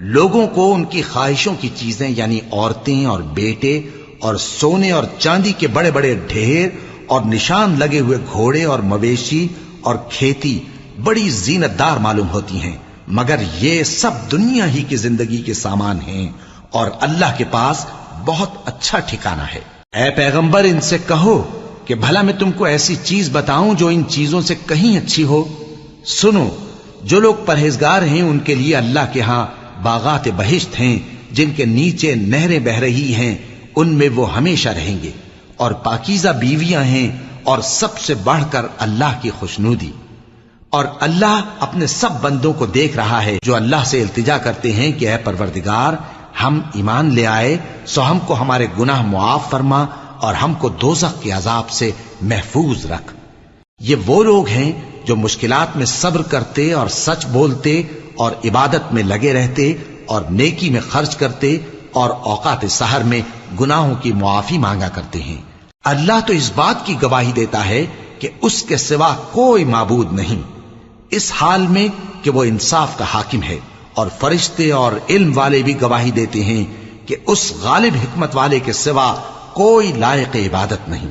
لوگوں کو ان کی خواہشوں کی چیزیں یعنی عورتیں اور بیٹے اور سونے اور چاندی کے بڑے بڑے ڈھیر اور نشان لگے ہوئے گھوڑے اور مویشی اور کھیتی بڑی زینت دار معلوم ہوتی ہیں، مگر یہ سب دنیا ہی کی زندگی کے سامان ہیں اور اللہ کے پاس بہت اچھا ٹھکانہ ہے۔ اے پیغمبر ان سے کہو کہ بھلا میں تم کو ایسی چیز بتاؤں جو ان چیزوں سے کہیں اچھی ہو؟ سنو، جو لوگ پرہیزگار ہیں ان کے لیے اللہ کے ہاں باغات بہشت ہیں جن کے نیچے نہریں بہ رہی ہیں، ان میں وہ ہمیشہ رہیں گے، اور پاکیزہ بیویاں ہیں، اور سب سے بڑھ کر اللہ کی خوشنودی۔ اور اللہ اپنے سب بندوں کو دیکھ رہا ہے جو اللہ سے التجا کرتے ہیں کہ اے پروردگار، ہم ایمان لے آئے سو ہم کو ہمارے گناہ معاف فرما اور ہم کو دوزخ کے عذاب سے محفوظ رکھ۔ یہ وہ لوگ ہیں جو مشکلات میں صبر کرتے اور سچ بولتے اور عبادت میں لگے رہتے اور نیکی میں خرچ کرتے اور اوقات سحر میں گناہوں کی معافی مانگا کرتے ہیں۔ اللہ تو اس بات کی گواہی دیتا ہے کہ اس کے سوا کوئی معبود نہیں، اس حال میں کہ وہ انصاف کا حاکم ہے، اور فرشتے اور علم والے بھی گواہی دیتے ہیں کہ اس غالب حکمت والے کے سوا کوئی لائق عبادت نہیں۔